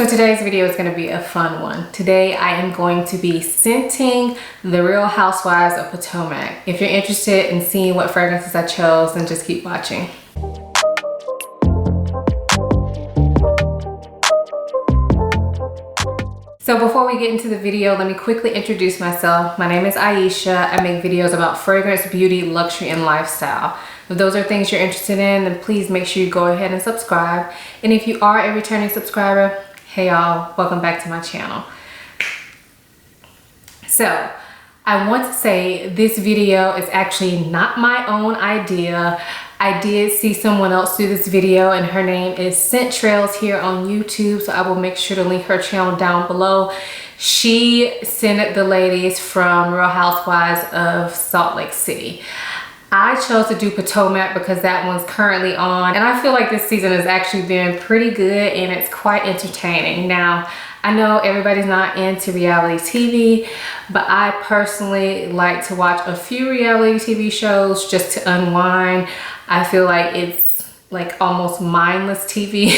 So today's video is going to be a fun one. Today I am going to be scenting the Real Housewives of Potomac. If you're interested in seeing what fragrances I chose, then just keep watching. So before we get into the video, let me quickly introduce myself. My name is Ayesha. I make videos about fragrance, beauty, luxury, and lifestyle. If those are things you're interested in, then please make sure you go ahead and subscribe. And if you are a returning subscriber, hey y'all, welcome back to my channel. So I want to say this video is actually not my own idea. I did see someone else do this video, and her name is Scent Trails here on YouTube, so I will make sure to link her channel down below. She scented the ladies from Real Housewives of Salt Lake City. I chose to do Potomac because that one's currently on, and I feel like this season has actually been pretty good and it's quite entertaining. Now, I know everybody's not into reality TV, but I personally like to watch a few reality TV shows just to unwind. I feel like it's like almost mindless TV.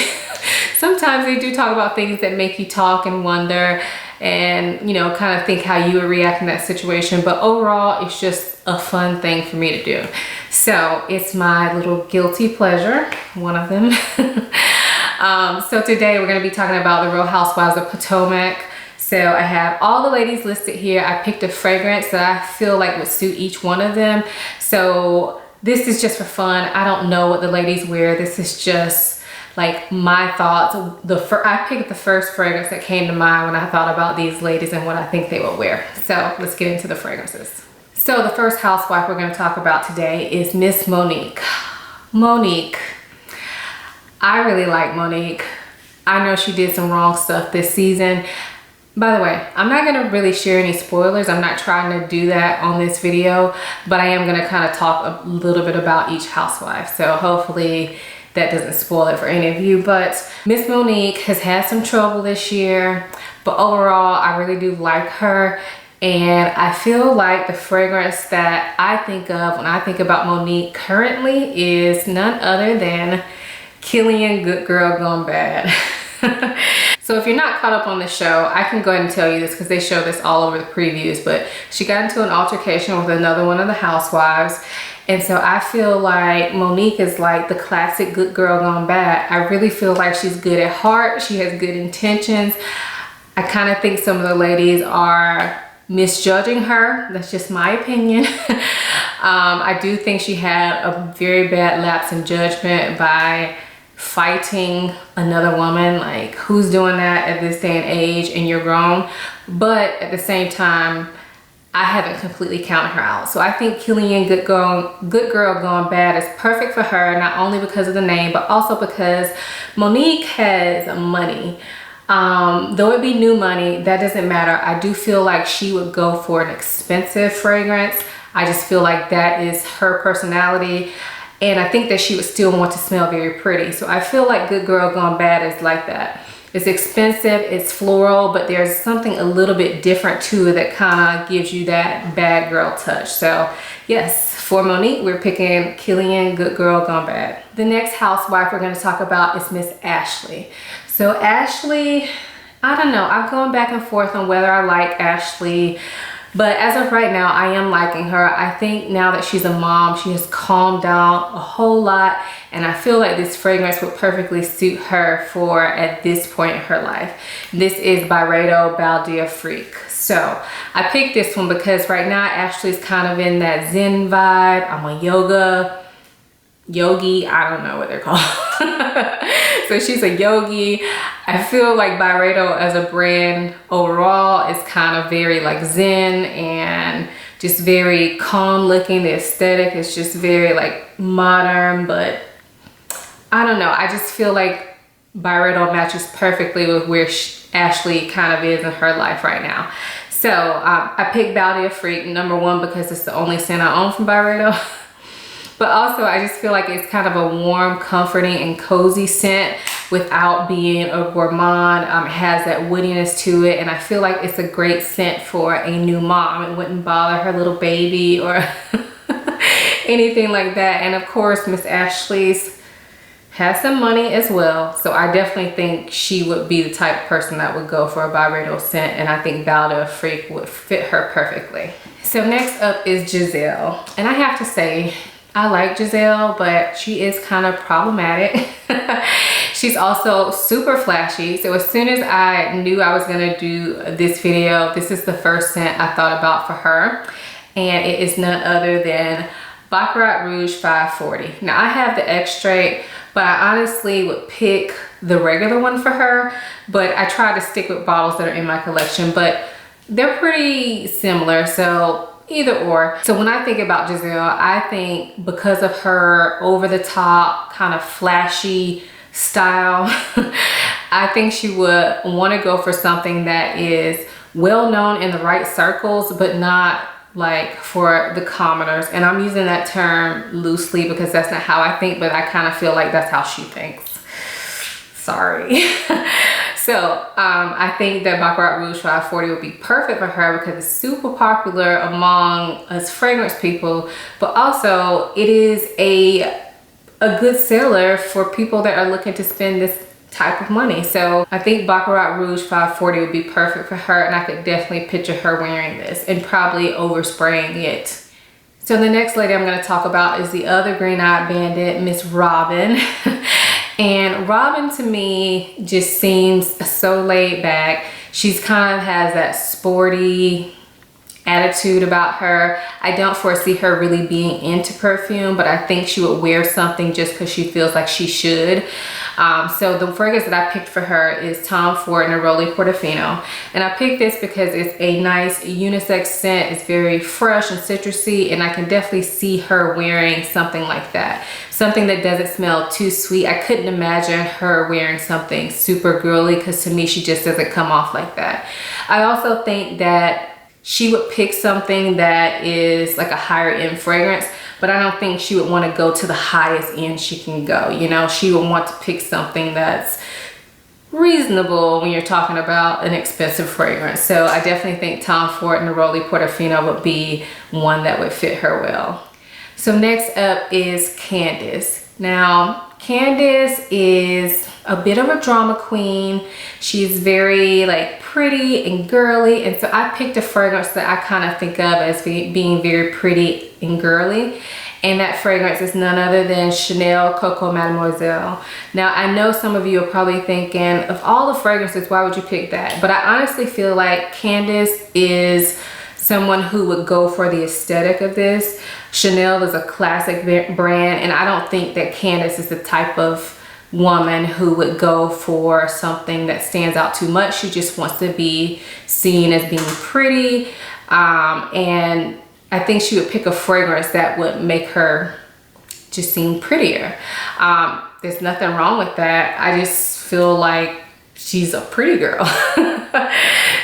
Sometimes they do talk about things that make you talk and wonder and, you know, kind of think how you would react in that situation. But overall, it's just a fun thing for me to do. So it's my little guilty pleasure, one of them. So today we're going to be talking about the Real Housewives of Potomac. So I have all the ladies listed here. I picked a fragrance that I feel like would suit each one of them. So this is just for fun. I don't know what the ladies wear. This is just like my thoughts. I picked the first fragrance that came to mind when I thought about these ladies and what I think they would wear. So let's get into the fragrances. So the first housewife we're going to talk about today is Miss Monique. Monique. I really like Monique. I know she did some wrong stuff this season. By the way, I'm not going to really share any spoilers. I'm not trying to do that on this video, but I am going to kind of talk a little bit about each housewife. So hopefully that doesn't spoil it for any of you. But Miss Monique has had some trouble this year, but overall I really do like her. And I feel like the fragrance that I think of when I think about Monique currently is none other than Killian Good Girl Gone Bad. So if you're not caught up on the show, I can go ahead and tell you this because they show this all over the previews, but she got into an altercation with another one of the housewives. And so I feel like Monique is like the classic good girl gone bad. I really feel like she's good at heart. She has good intentions. I kind of think some of the ladies are misjudging her. That's just my opinion. I do think she had a very bad lapse in judgment by fighting another woman. Like, who's doing that at this day and age, and you're grown? But at the same time, I haven't completely counted her out. So I think Killian Good Girl Gone Bad is perfect for her, not only because of the name, but also because Monique has money. Though it be new money, that doesn't matter. I do feel like she would go for an expensive fragrance. I just feel like that is her personality. And I think that she would still want to smell very pretty. So I feel like Good Girl Gone Bad is like that. It's expensive, it's floral, but there's something a little bit different to it that kind of gives you that bad girl touch. So yes, for Monique, we're picking Killian Good Girl Gone Bad. The next housewife we're going to talk about is Miss Ashley. So Ashley, I don't know. I'm going back and forth on whether I like Ashley. But as of right now, I am liking her. I think now that she's a mom, she has calmed down a whole lot. And I feel like this fragrance would perfectly suit her for at this point in her life. This is Boyette Road Freak. So I picked this one because right now Ashley's kind of in that Zen vibe. I'm a yogi, I don't know what they're called. So she's a yogi. I feel like Boyette Road as a brand overall is kind of very like Zen and just very calm looking. The aesthetic is just very like modern, but I don't know. I just feel like Boyette Road matches perfectly with where Ashley kind of is in her life right now. So I picked Boyette Freak #1 because it's the only scent I own from Boyette Road. But also I just feel like it's kind of a warm, comforting, and cozy scent without being a gourmand. It has that woodiness to it, and I feel like it's a great scent for a new mom. It wouldn't bother her little baby or anything like that. And of course, Miss Ashley's has some money as well. So I definitely think she would be the type of person that would go for a vibrato scent, and I think Valda Freak would fit her perfectly. So next up is Giselle. And I have to say, I like Giselle, but she is kind of problematic. She's also super flashy. So as soon as I knew I was gonna do this video, this is the first scent I thought about for her. And it is none other than Baccarat Rouge 540. Now I have the extrait, but I honestly would pick the regular one for her. But I try to stick with bottles that are in my collection, but they're pretty similar. So either or. So when I think about Giselle, I think because of her over the top kind of flashy style, I think she would want to go for something that is well known in the right circles, but not like for the commoners. And I'm using that term loosely because that's not how I think, but I kind of feel like that's how she thinks. Sorry. So I think that Baccarat Rouge 540 would be perfect for her because it's super popular among us fragrance people, but also it is a good seller for people that are looking to spend this type of money. So I think Baccarat Rouge 540 would be perfect for her, and I could definitely picture her wearing this and probably overspraying it. So the next lady I'm going to talk about is the other green-eyed bandit, Miss Robin. And Robin to me just seems so laid back. She's kind of has that sporty attitude about her. I don't foresee her really being into perfume, but I think she would wear something just because she feels like she should. So the fragrance that I picked for her is Tom Ford Neroli Portofino. And I picked this because it's a nice unisex scent. It's very fresh and citrusy, and I can definitely see her wearing something like that. Something that doesn't smell too sweet. I couldn't imagine her wearing something super girly because to me she just doesn't come off like that. I also think that she would pick something that is like a higher end fragrance, but I don't think she would want to go to the highest end she can go. You know, she would want to pick something that's reasonable when you're talking about an expensive fragrance. So I definitely think Tom Ford Neroli Portofino would be one that would fit her well. So next up is Candice. Now, Candice is a bit of a drama queen. She's very like pretty and girly, and so I picked a fragrance that I kind of think of as being very pretty and girly, and that fragrance is none other than Chanel Coco Mademoiselle. Now I know some of you are probably thinking, of all the fragrances, why would you pick that? But I honestly feel like Candice is someone who would go for the aesthetic of this. Chanel is a classic brand, and I don't think that Candice is the type of woman who would go for something that stands out too much. She just wants to be seen as being pretty, and I think she would pick a fragrance that would make her just seem prettier. There's nothing wrong with that. I just feel like she's a pretty girl.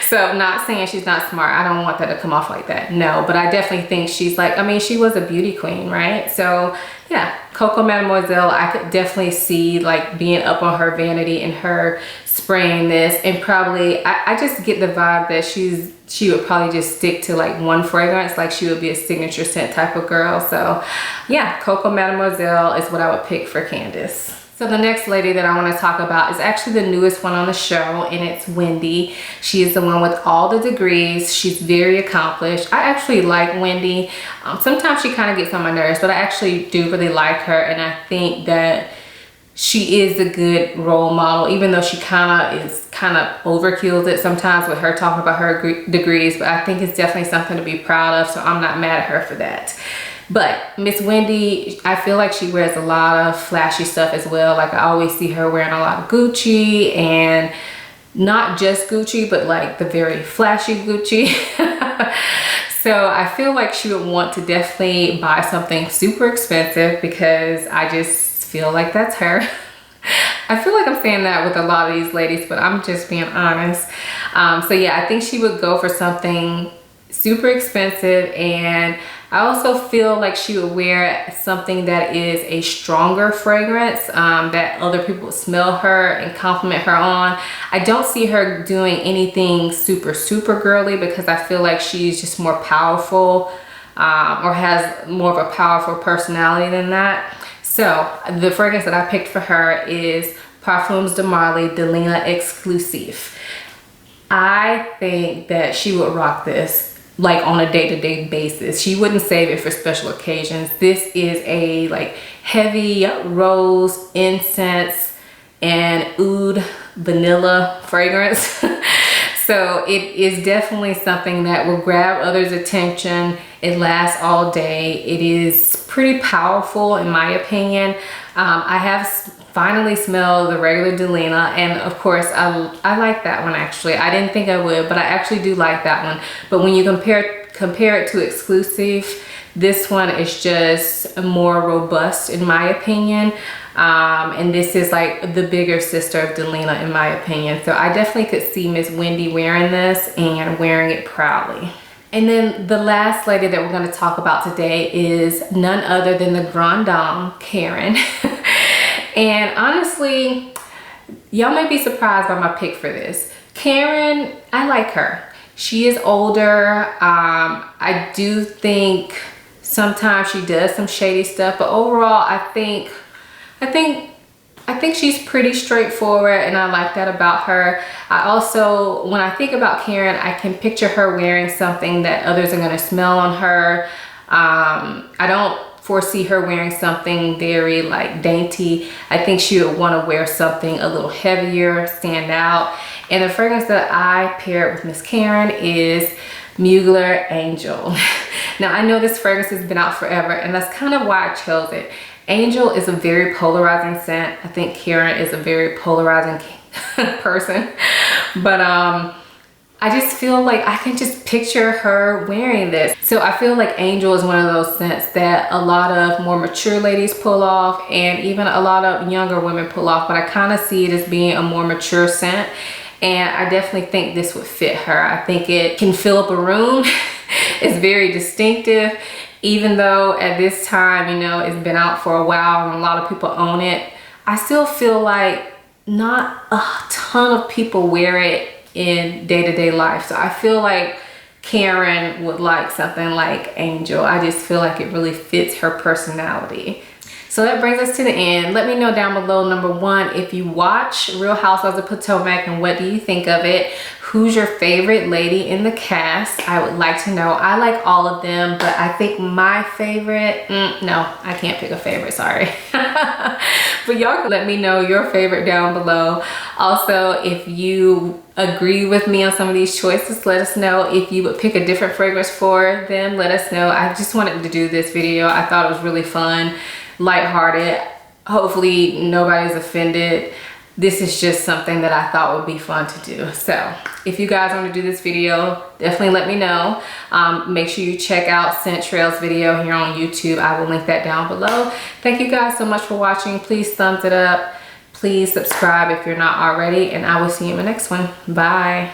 So I'm not saying she's not smart. I don't want that to come off like that. No, but I definitely think she's like, I mean, she was a beauty queen, right? So yeah, Coco Mademoiselle, I could definitely see like being up on her vanity and her spraying this, and probably, I just get the vibe that she would probably just stick to like one fragrance, like she would be a signature scent type of girl. So yeah, Coco Mademoiselle is what I would pick for Candice. So the next lady that I want to talk about is actually the newest one on the show, and it's Wendy. She is the one with all the degrees. She's very accomplished. I actually like Wendy. Sometimes she kind of gets on my nerves, but I actually do really like her, and I think that she is a good role model, even though she kind of overkills it sometimes with her talking about her degrees, but I think it's definitely something to be proud of, so I'm not mad at her for that. But Miss Wendy, I feel like she wears a lot of flashy stuff as well. Like I always see her wearing a lot of Gucci, and not just Gucci, but like the very flashy Gucci. So I feel like she would want to definitely buy something super expensive because I just feel like that's her. I feel like I'm saying that with a lot of these ladies, but I'm just being honest. So yeah, I think she would go for something super expensive, and I also feel like she would wear something that is a stronger fragrance that other people would smell her and compliment her on. I don't see her doing anything super girly because I feel like she's just more powerful or has more of a powerful personality than that. So So the fragrance that I picked for her is Parfums de Marly Delina Exclusive. I think that she would rock this like on a day-to-day basis. She wouldn't save it for special occasions. This is a like heavy rose, incense, and oud vanilla fragrance. So it is definitely something that will grab others' attention. It lasts all day. It is pretty powerful in my opinion. I have finally smelled the regular Delina, and of course I like that one actually. I didn't think I would, but I actually do like that one. But when you compare it to Exclusive, this one is just more robust in my opinion. And this is like the bigger sister of Delina in my opinion. So I definitely could see Miss Wendy wearing this and wearing it proudly. And then the last lady that we're going to talk about today is none other than the Grande Dame, Karen. And honestly, y'all might be surprised by my pick for this. Karen, I like her. She is older. I do think sometimes she does some shady stuff, but overall I think she's pretty straightforward, and I like that about her. I also, when I think about Karen, I can picture her wearing something that others are going to smell on her. I don't foresee her wearing something very like dainty. I think she would want to wear something a little heavier, stand out. And the fragrance that I paired with Miss Karen is Mugler Angel. Now I know this fragrance has been out forever, and that's kind of why I chose it. Angel is a very polarizing scent. I think Karen is a very polarizing person. But I just feel like I can just picture her wearing this. So I feel like Angel is one of those scents that a lot of more mature ladies pull off, and even a lot of younger women pull off, but I kind of see it as being a more mature scent. And I definitely think this would fit her. I think it can fill up a room. It's very distinctive. Even though at this time, you know, it's been out for a while and a lot of people own it, I still feel like not a ton of people wear it in day-to-day life. So I feel like Karen would like something like Angel. I just feel like it really fits her personality. So that brings us to the end. Let me know down below, number one, if you watch Real Housewives of Potomac, and what do you think of it? Who's your favorite lady in the cast? I would like to know. I like all of them, but I think my favorite, no, I can't pick a favorite, sorry. But y'all can let me know your favorite down below. Also, if you agree with me on some of these choices, let us know. If you would pick a different fragrance for them, let us know. I just wanted to do this video. I thought it was really fun, lighthearted. Hopefully nobody's offended. This is just something that I thought would be fun to do. So if you guys want to do this video, definitely let me know. Make sure you check out Centrell's video here on YouTube. I will link that down below. Thank you guys so much for watching. Please thumbs it up. Please subscribe if you're not already, and I will see you in the next one. Bye.